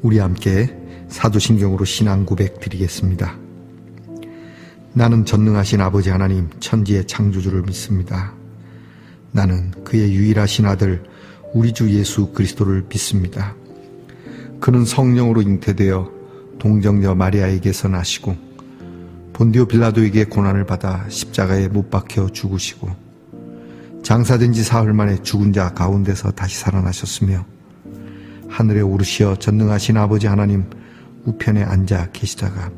우리 함께 사도신경으로 신앙 고백 드리겠습니다. 나는 전능하신 아버지 하나님 천지의 창조주를 믿습니다. 나는 그의 유일하신 아들 우리 주 예수 그리스도를 믿습니다. 그는 성령으로 잉태되어 동정녀 마리아에게서 나시고 본디오 빌라도에게 고난을 받아 십자가에 못 박혀 죽으시고 장사된 지 사흘 만에 죽은 자 가운데서 다시 살아나셨으며 하늘에 오르시어 전능하신 아버지 하나님 우편에 앉아 계시다가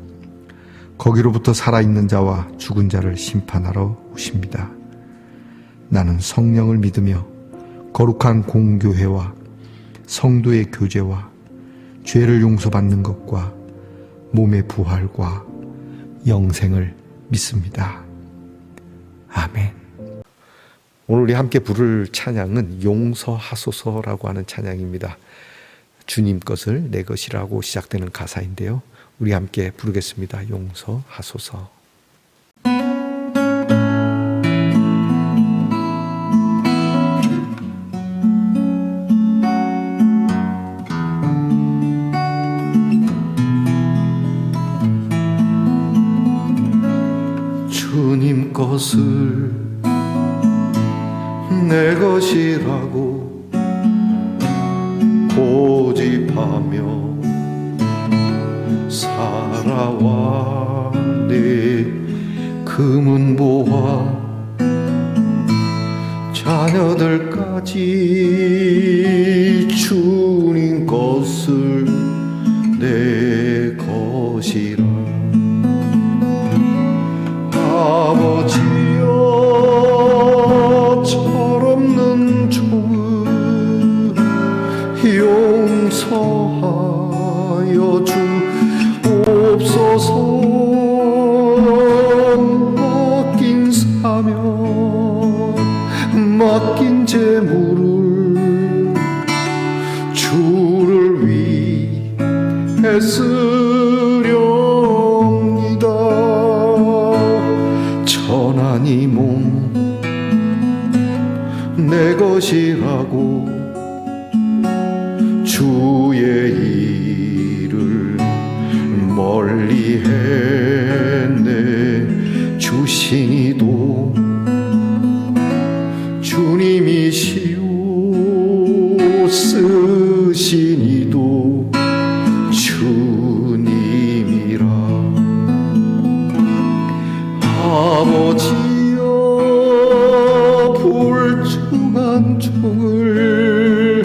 거기로부터 살아있는 자와 죽은 자를 심판하러 오십니다. 나는 성령을 믿으며 거룩한 공교회와 성도의 교제와 죄를 용서받는 것과 몸의 부활과 영생을 믿습니다. 아멘. 오늘 우리 함께 부를 찬양은 용서하소서라고 하는 찬양입니다. 주님 것을 내 것이라고 시작되는 가사인데요. 우리 함께 부르겠습니다. 용서하소서. 주님 것을 내 것이라고 고집하며 살아왔네. 금은보화 자녀들까지 주님 것을 내 것이라. 아버지여 철없는 종을 용서하여 주옵소서. 맡긴 사명 맡긴 재물을 주를 위해 쓰렵니다. 천한 이 몸 내 것이라고 주의 일을 멀리 했네. 주신이도 주님이시오 쓰신이도 주님이라. 아버지여 불충한 종을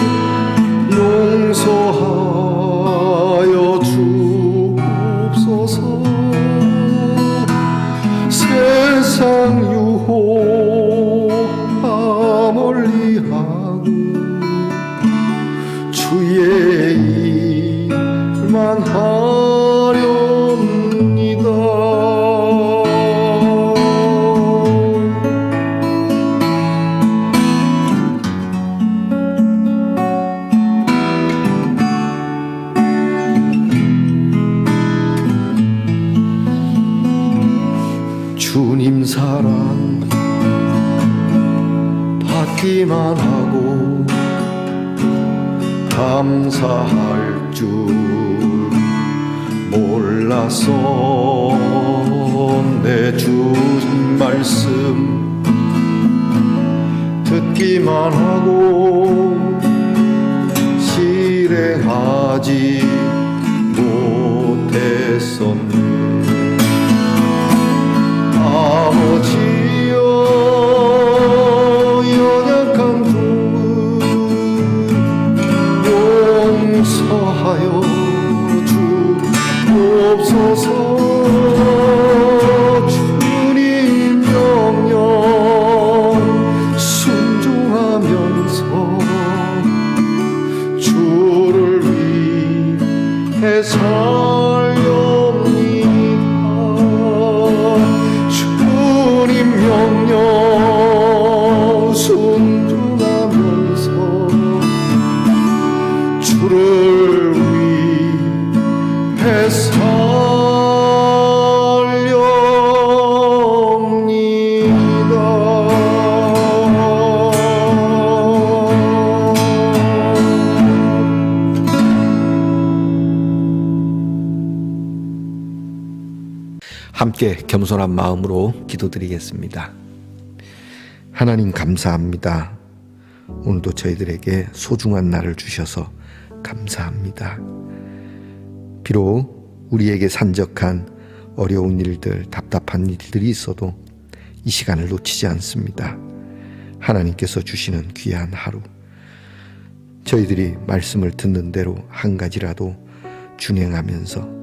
용서하여 주옵소서. 세상 유혹 멀리하고 주의 일만 하렵니다. 주님 사랑 받기만 하고 감사할 줄 몰라서 내 주님 말씀 듣기만 하고 실행하지 못했었네. 아버지여 연약한 종을 용서하여 주옵소서. 주님 명령 순종하면서 주를 위해 명령 순종하면서 주를 위해 살렵니다. 함께 겸손한 마음으로 기도드리겠습니다. 하나님 감사합니다. 오늘도 저희들에게 소중한 날을 주셔서 감사합니다. 비록 우리에게 산적한 어려운 일들, 답답한 일들이 있어도 이 시간을 놓치지 않습니다. 하나님께서 주시는 귀한 하루, 저희들이 말씀을 듣는 대로 한 가지라도 준행하면서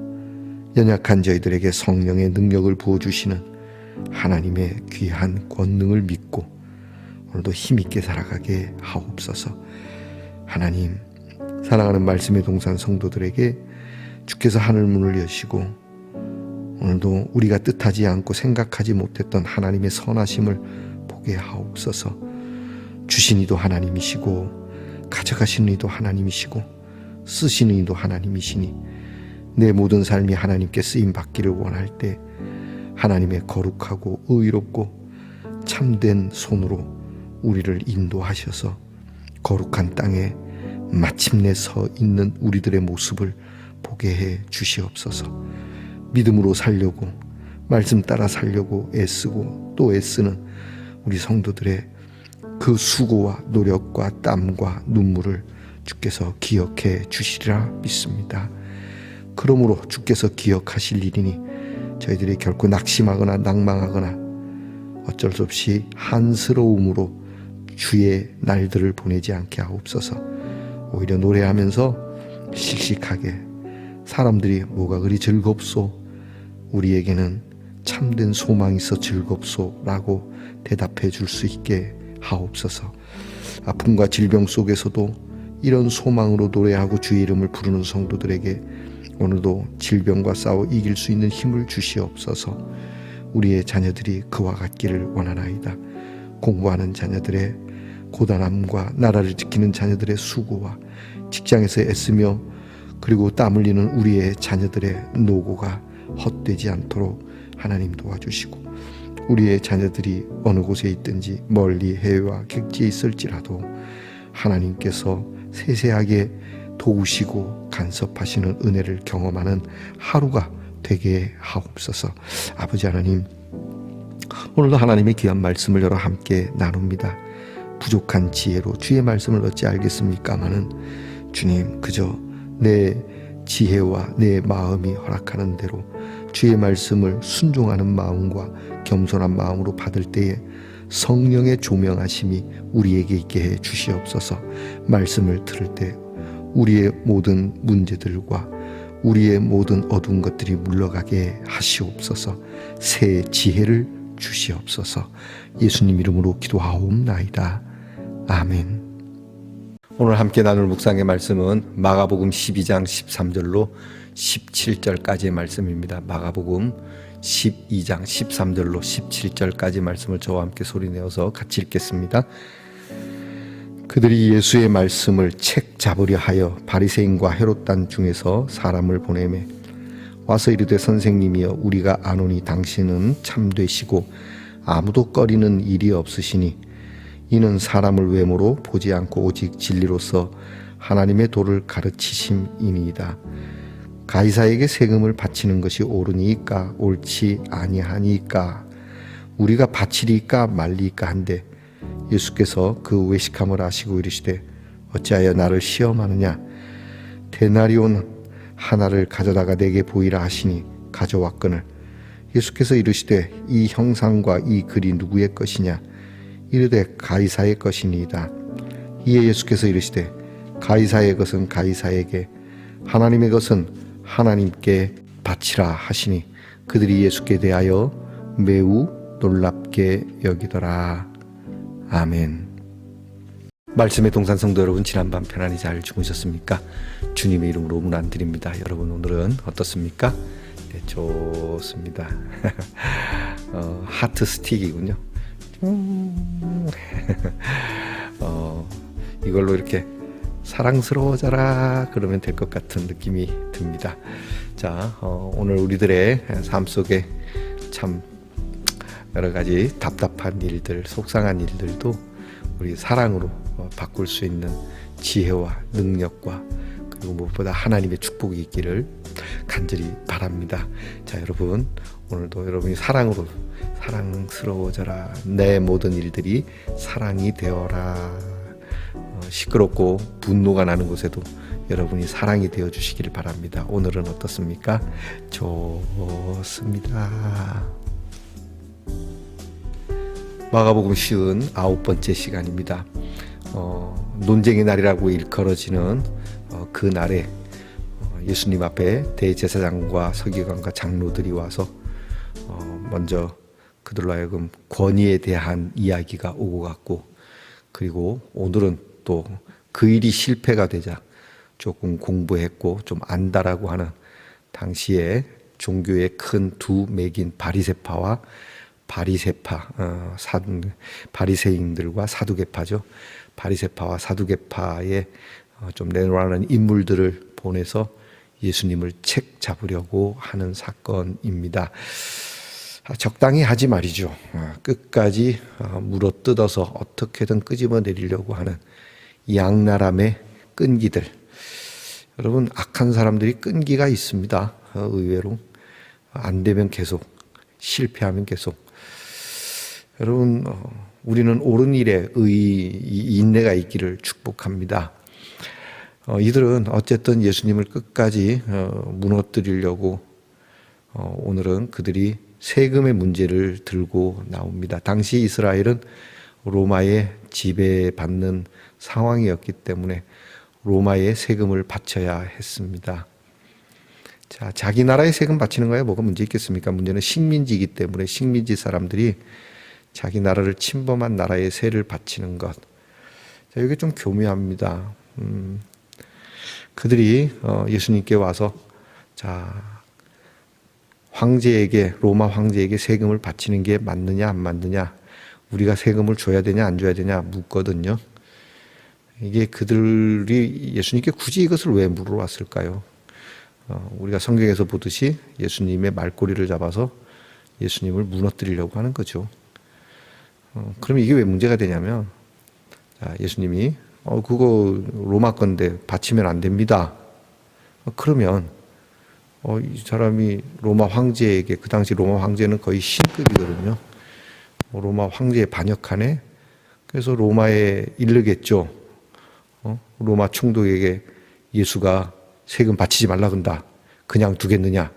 연약한 저희들에게 성령의 능력을 부어주시는 하나님의 귀한 권능을 믿고 오늘도 힘있게 살아가게 하옵소서. 하나님, 사랑하는 말씀의 동산 성도들에게 주께서 하늘문을 여시고 오늘도 우리가 뜻하지 않고 생각하지 못했던 하나님의 선하심을 보게 하옵소서. 주신 이도 하나님이시고 가져가시는 이도 하나님이시고 쓰시는 이도 하나님이시니 내 모든 삶이 하나님께 쓰임 받기를 원할 때 하나님의 거룩하고 의롭고 참된 손으로 우리를 인도하셔서 거룩한 땅에 마침내 서 있는 우리들의 모습을 보게 해 주시옵소서. 믿음으로 살려고, 말씀 따라 살려고 애쓰고 또 애쓰는 우리 성도들의 그 수고와 노력과 땀과 눈물을 주께서 기억해 주시리라 믿습니다. 그러므로 주께서 기억하실 일이니 저희들이 결코 낙심하거나 낭망하거나 어쩔 수 없이 한스러움으로 주의 날들을 보내지 않게 하옵소서. 오히려 노래하면서 씩씩하게 사람들이 뭐가 그리 즐겁소, 우리에게는 참된 소망이 있어 즐겁소 라고 대답해 줄 수 있게 하옵소서. 아픔과 질병 속에서도 이런 소망으로 노래하고 주의 이름을 부르는 성도들에게 오늘도 질병과 싸워 이길 수 있는 힘을 주시옵소서. 우리의 자녀들이 그와 같기를 원하나이다. 공부하는 자녀들의 고단함과 나라를 지키는 자녀들의 수고와 직장에서 애쓰며 그리고 땀 흘리는 우리의 자녀들의 노고가 헛되지 않도록 하나님 도와주시고, 우리의 자녀들이 어느 곳에 있든지 멀리 해외와 객지에 있을지라도 하나님께서 세세하게 도우시고 간섭하시는 은혜를 경험하는 하루가 되게 하옵소서. 아버지 하나님, 오늘도 하나님의 귀한 말씀을 열어 함께 나눕니다. 부족한 지혜로 주의 말씀을 어찌 알겠습니까마는 주님, 그저 내 지혜와 내 마음이 허락하는 대로 주의 말씀을 순종하는 마음과 겸손한 마음으로 받을 때에 성령의 조명하심이 우리에게 있게 해 주시옵소서. 말씀을 들을 때 우리의 모든 문제들과 우리의 모든 어두운 것들이 물러가게 하시옵소서. 새 지혜를 주시옵소서. 예수님 이름으로 기도하옵나이다. 아멘. 오늘 함께 나눌 묵상의 말씀은 마가복음 12장 13절로 17절까지의 말씀입니다. 마가복음 12장 13절로 17절까지 말씀을 저와 함께 소리내어서 같이 읽겠습니다. 그들이 예수의 말씀을 책 잡으려 하여 바리새인과 헤롯단 중에서 사람을 보내매 와서 이르되, 선생님이여, 우리가 아노니 당신은 참되시고 아무도 꺼리는 일이 없으시니 이는 사람을 외모로 보지 않고 오직 진리로서 하나님의 도를 가르치심이니이다. 가이사에게 세금을 바치는 것이 옳으니까 옳지 아니하니까 우리가 바치리까 말리까 한데, 예수께서 그 외식함을 아시고 이르시되, 어찌하여 나를 시험하느냐? 데나리온 하나를 가져다가 내게 보이라 하시니 가져왔거늘. 예수께서 이르시되, 이 형상과 이 글이 누구의 것이냐? 이르되 가이사의 것이니이다. 이에 예수께서 이르시되, 가이사의 것은 가이사에게, 하나님의 것은 하나님께 바치라 하시니 그들이 예수께 대하여 매우 놀랍게 여기더라. 아멘. 말씀의 동산 성도 여러분, 지난밤 편안히 잘 주무셨습니까? 주님의 이름으로 문안 드립니다. 여러분, 오늘은 어떻습니까? 네, 좋습니다. 하트 스틱이군요. 이걸로 이렇게 사랑스러워져라 그러면 될 것 같은 느낌이 듭니다. 자, 오늘 우리들의 삶 속에 참 여러 가지 답답한 일들, 속상한 일들도 우리 사랑으로 바꿀 수 있는 지혜와 능력과 그리고 무엇보다 하나님의 축복이 있기를 간절히 바랍니다. 자, 여러분, 오늘도 여러분이 사랑으로 사랑스러워져라. 내 모든 일들이 사랑이 되어라. 시끄럽고 분노가 나는 곳에도 여러분이 사랑이 되어 주시길 바랍니다. 오늘은 어떻습니까? 좋습니다. 마가복음 59번째 시간입니다. 논쟁의 날이라고 일컬어지는 그 날에 예수님 앞에 대제사장과 서기관과 장로들이 와서 먼저 그들로 하여금 권위에 대한 이야기가 오고 갔고, 그리고 오늘은 또 그 일이 실패가 되자 조금 공부했고 좀 안다라고 하는 당시에 종교의 큰 두 맥인 바리새파와 바리새인들과 사두개파죠. 바리새파와 사두개파의 좀 내놓으라는 인물들을 보내서 예수님을 책 잡으려고 하는 사건입니다. 적당히 하지 말이죠. 끝까지 물어뜯어서 어떻게든 끄집어내리려고 하는 양나람의 끈기들. 여러분, 악한 사람들이 끈기가 있습니다. 의외로 안 되면 계속, 실패하면 계속. 여러분, 우리는 옳은 일에 인내가 있기를 축복합니다. 이들은 어쨌든 예수님을 끝까지 무너뜨리려고 오늘은 그들이 세금의 문제를 들고 나옵니다. 당시 이스라엘은 로마의 지배받는 상황이었기 때문에 로마의 세금을 바쳐야 했습니다. 자, 자기 나라의 세금 바치는 거에 뭐가 문제 있겠습니까? 문제는 식민지이기 때문에 식민지 사람들이 자기 나라를 침범한 나라의 세를 바치는 것. 자, 이게 좀 교묘합니다. 그들이 예수님께 와서 자, 황제에게, 로마 황제에게 세금을 바치는 게 맞느냐 안 맞느냐, 우리가 세금을 줘야 되냐 안 줘야 되냐 묻거든요. 이게 그들이 예수님께 굳이 이것을 왜 물어왔을까요? 우리가 성경에서 보듯이 예수님의 말꼬리를 잡아서 예수님을 무너뜨리려고 하는 거죠. 그러면 이게 왜 문제가 되냐면, 예수님이 그거 로마 건데 바치면 안 됩니다. 그러면 이 사람이 로마 황제에게, 그 당시 로마 황제는 거의 신급이거든요. 로마 황제에 반역하네. 그래서 로마에 이르겠죠. 로마 총독에게 예수가 세금 바치지 말라 그런다. 그냥 두겠느냐.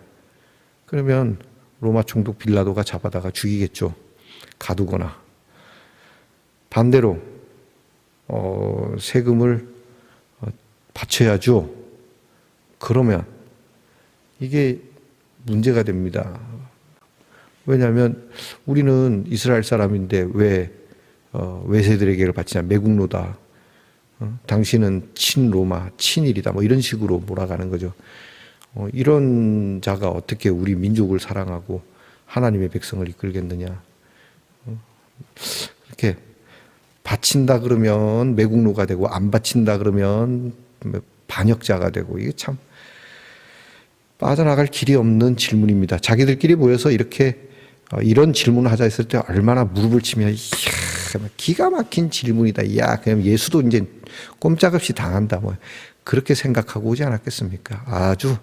그러면 로마 총독 빌라도가 잡아다가 죽이겠죠. 가두거나. 반대로 세금을 바쳐야죠. 그러면 이게 문제가 됩니다. 왜냐하면 우리는 이스라엘 사람인데 왜 외세들에게를 바치냐, 매국노다. 당신은 친로마, 친일이다. 뭐 이런 식으로 몰아가는 거죠. 이런 자가 어떻게 우리 민족을 사랑하고 하나님의 백성을 이끌겠느냐. 이렇게 바친다 그러면 매국노가 되고 안 바친다 그러면 반역자가 되고, 이게 참 빠져나갈 길이 없는 질문입니다. 자기들끼리 모여서 이렇게 이런 질문을 하자 했을 때 얼마나 무릎을 치면 이야, 기가 막힌 질문이다. 이야, 그냥 예수도 이제 꼼짝없이 당한다. 뭐 그렇게 생각하고 오지 않았겠습니까? 아주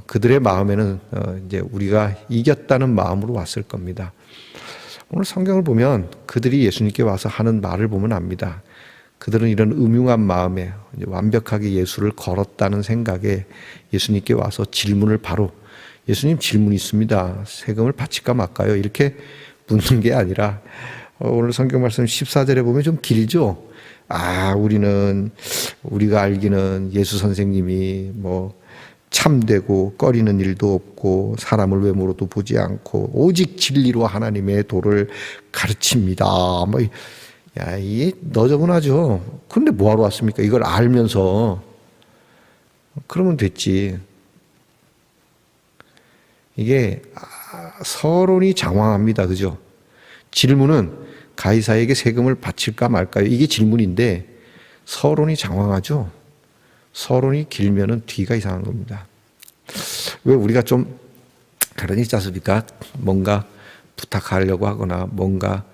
그들의 마음에는 이제 우리가 이겼다는 마음으로 왔을 겁니다. 오늘 성경을 보면 그들이 예수님께 와서 하는 말을 보면 압니다. 그들은 이런 음흉한 마음에 완벽하게 예수를 걸었다는 생각에 예수님께 와서 질문을 바로, 예수님 질문이 있습니다. 세금을 바칠까 말까요? 이렇게 묻는 게 아니라 오늘 성경 말씀 14절에 보면 좀 길죠. 우리가 알기는 예수 선생님이 뭐 참되고 꺼리는 일도 없고 사람을 외모로도 보지 않고 오직 진리로 하나님의 도를 가르칩니다. 뭐, 야, 이게 너저분하죠. 근데 뭐하러 왔습니까? 이걸 알면서. 그러면 됐지. 이게 서론이 장황합니다. 그죠? 질문은 가이사에게 세금을 바칠까 말까요? 이게 질문인데 서론이 장황하죠. 서론이 길면은 뒤가 이상한 겁니다. 왜 우리가 좀 그러니 있지 않습니까? 뭔가 부탁하려고 하거나 뭔가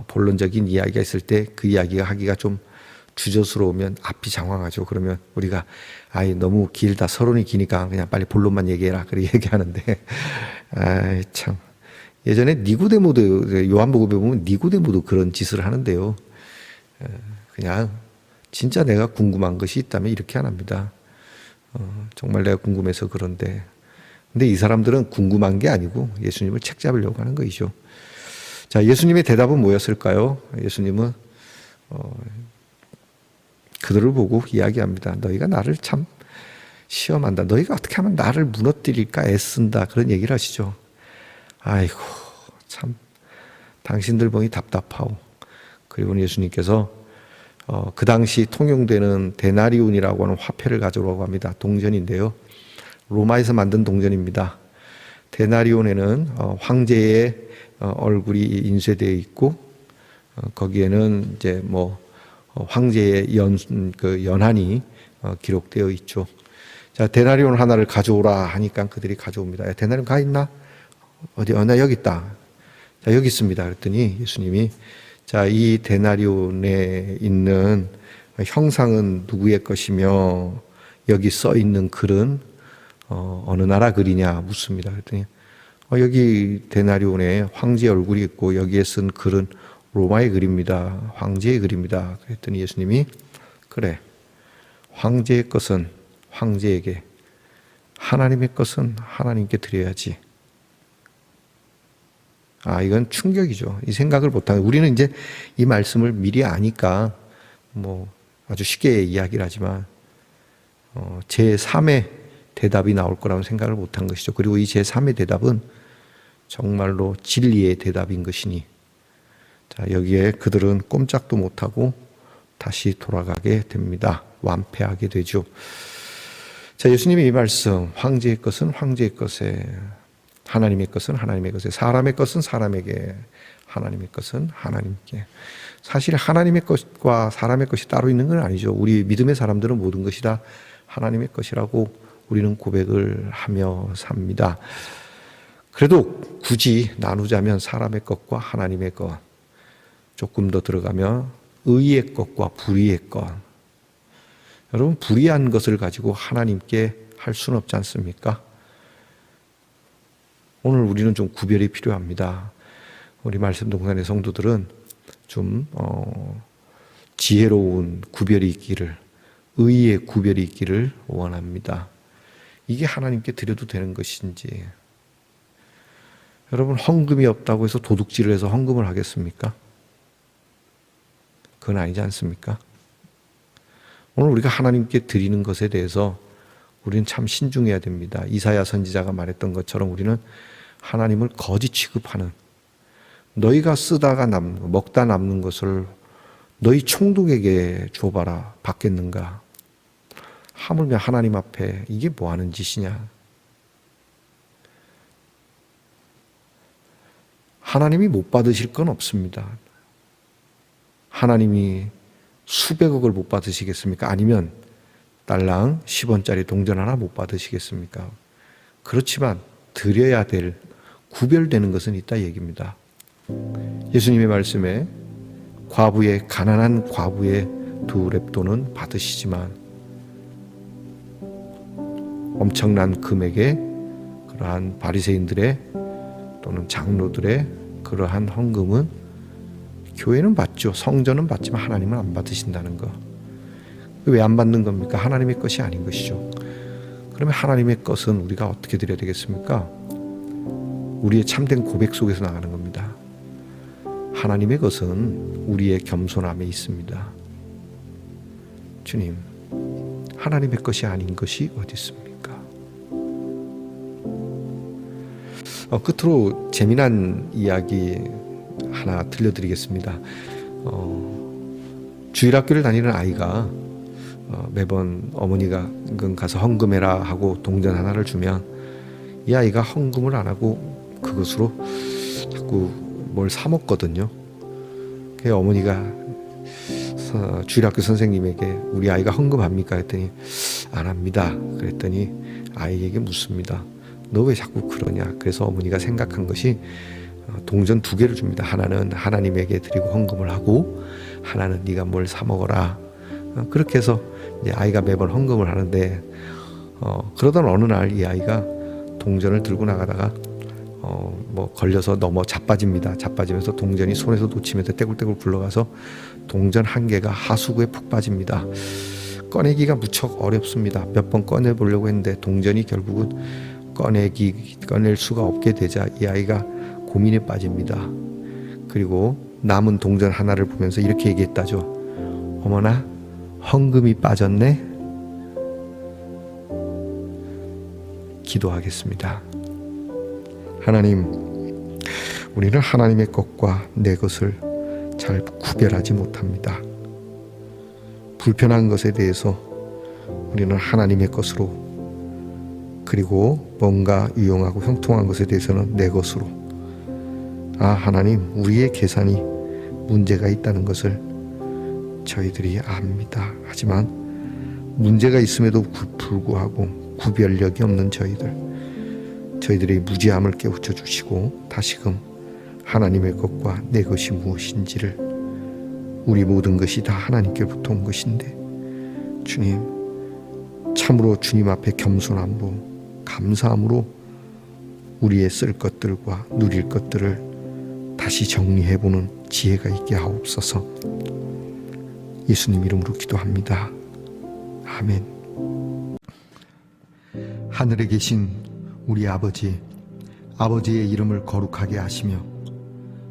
본론적인 이야기가 있을 때 그 이야기가 하기가 좀 주저스러우면 앞이 장황하죠. 그러면 우리가 아이 너무 길다, 서론이 기니까 그냥 빨리 본론만 얘기해라, 그렇게 얘기하는데 아이 참, 예전에 니고데모도, 요한복음에 보면 니고데모도 그런 짓을 하는데요. 그냥 진짜 내가 궁금한 것이 있다면 이렇게 안 합니다. 정말 내가 궁금해서 그런데, 근데 이 사람들은 궁금한 게 아니고 예수님을 책 잡으려고 하는 것이죠. 자, 예수님의 대답은 뭐였을까요? 예수님은 그들을 보고 이야기합니다. 너희가 나를 참 시험한다. 너희가 어떻게 하면 나를 무너뜨릴까 애쓴다. 그런 얘기를 하시죠. 아이고 참 당신들 보니 답답하오. 그리고 예수님께서 그 당시 통용되는 데나리온이라고 하는 화폐를 가져오라고 합니다. 동전인데요. 로마에서 만든 동전입니다. 데나리온에는 황제의 얼굴이 인쇄되어 있고 거기에는 이제 뭐 황제의 연한이 기록되어 있죠. 자, 데나리온 하나를 가져오라 하니까 그들이 가져옵니다. 야, 데나리온 가 있나? 어디? 나 여기 있다. 자, 여기 있습니다. 그랬더니 예수님이, 자, 이 데나리온에 있는 형상은 누구의 것이며 여기 써 있는 글은 어느 나라 글이냐 묻습니다. 그랬더니 여기 데나리온에 황제의 얼굴이 있고 여기에 쓴 글은 로마의 글입니다. 황제의 글입니다. 그랬더니 예수님이, 그래, 황제의 것은 황제에게, 하나님의 것은 하나님께 드려야지. 이건 충격이죠. 이 생각을 못하는, 우리는 이제 이 말씀을 미리 아니까 뭐 아주 쉽게 이야기를 하지만 제3의 대답이 나올 거라고 생각을 못한 것이죠. 그리고 이 제3의 대답은 정말로 진리의 대답인 것이니, 자, 여기에 그들은 꼼짝도 못하고 다시 돌아가게 됩니다. 완패하게 되죠. 자, 예수님의 이 말씀, 황제의 것은 황제의 것에, 하나님의 것은 하나님의 것에, 사람의 것은 사람에게, 하나님의 것은 하나님께. 사실 하나님의 것과 사람의 것이 따로 있는 건 아니죠. 우리 믿음의 사람들은 모든 것이 다 하나님의 것이라고 우리는 고백을 하며 삽니다. 그래도 굳이 나누자면 사람의 것과 하나님의 것, 조금 더 들어가면 의의 것과 불의의 것. 여러분, 불의한 것을 가지고 하나님께 할 수는 없지 않습니까? 오늘 우리는 좀 구별이 필요합니다. 우리 말씀 동산의 성도들은 좀 지혜로운 구별이 있기를, 의의 구별이 있기를 원합니다. 이게 하나님께 드려도 되는 것인지. 여러분, 헌금이 없다고 해서 도둑질을 해서 헌금을 하겠습니까? 그건 아니지 않습니까? 오늘 우리가 하나님께 드리는 것에 대해서 우리는 참 신중해야 됩니다. 이사야 선지자가 말했던 것처럼 우리는 하나님을 거지 취급하는, 너희가 쓰다가 먹다 남는 것을 너희 총독에게 줘봐라, 받겠는가? 하물며 하나님 앞에 이게 뭐 하는 짓이냐? 하나님이 못 받으실 건 없습니다. 하나님이 수백억을 못 받으시겠습니까? 아니면 딸랑 10원짜리 동전 하나 못 받으시겠습니까? 그렇지만 드려야 될, 구별되는 것은 있다 얘기입니다. 예수님의 말씀에 가난한 과부의 2렙돈은 받으시지만 엄청난 금액의 그러한 바리새인들의 또는 장로들의 그러한 헌금은 교회는 받죠. 성전은 받지만 하나님은 안 받으신다는 거. 왜 안 받는 겁니까? 하나님의 것이 아닌 것이죠. 그러면 하나님의 것은 우리가 어떻게 드려야 되겠습니까? 우리의 참된 고백 속에서 나가는 겁니다. 하나님의 것은 우리의 겸손함에 있습니다. 주님, 하나님의 것이 아닌 것이 어디 있습니까? 끝으로 재미난 이야기 하나 들려드리겠습니다. 주일학교를 다니는 아이가 매번 어머니가 가서 헌금해라 하고 동전 하나를 주면 이 아이가 헌금을 안 하고 그것으로 자꾸 뭘 사 먹거든요. 그래서 어머니가 주일학교 선생님에게 우리 아이가 헌금합니까? 했더니 안 합니다. 그랬더니 아이에게 묻습니다. 너 왜 자꾸 그러냐? 그래서 어머니가 생각한 것이 동전 2개를 줍니다. 하나는 하나님에게 드리고 헌금을 하고, 하나는 네가 뭘 사 먹어라. 그렇게 해서 이제 아이가 매번 헌금을 하는데 그러던 어느 날 이 아이가 동전을 들고 나가다가 뭐 걸려서 넘어 자빠집니다. 자빠지면서 동전이 손에서 놓치면서 떼굴떼굴 굴러가서 동전 한 개가 하수구에 푹 빠집니다. 꺼내기가 무척 어렵습니다. 몇 번 꺼내보려고 했는데 동전이 결국은 꺼낼 수가 없게 되자 이 아이가 고민에 빠집니다. 그리고 남은 동전 하나를 보면서 이렇게 얘기했다죠. 어머나, 헌금이 빠졌네. 기도하겠습니다. 하나님, 우리는 하나님의 것과 내 것을 잘 구별하지 못합니다. 불편한 것에 대해서 우리는 하나님의 것으로, 그리고 뭔가 유용하고 형통한 것에 대해서는 내 것으로, 하나님, 우리의 계산이 문제가 있다는 것을 저희들이 압니다. 하지만 문제가 있음에도 불구하고 구별력이 없는 저희들의 무지함을 깨우쳐 주시고 다시금 하나님의 것과 내 것이 무엇인지를, 우리 모든 것이 다 하나님께로부터 온 것인데 주님, 참으로 주님 앞에 겸손함으로 감사함으로 우리의 쓸 것들과 누릴 것들을 다시 정리해보는 지혜가 있게 하옵소서. 예수님 이름으로 기도합니다. 아멘. 하늘에 계신 우리 아버지, 아버지의 이름을 거룩하게 하시며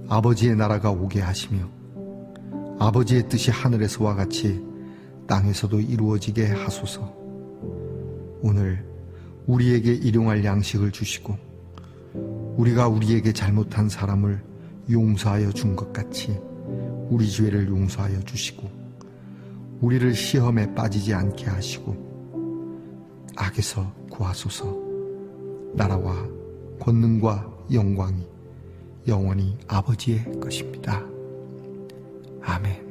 아버지의 나라가 오게 하시며 아버지의 뜻이 하늘에서와 같이 땅에서도 이루어지게 하소서. 오늘 우리에게 일용할 양식을 주시고 우리가 우리에게 잘못한 사람을 용서하여 준 것 같이 우리 죄를 용서하여 주시고 우리를 시험에 빠지지 않게 하시고 악에서 구하소서. 나라와 권능과 영광이 영원히 아버지의 것입니다. 아멘.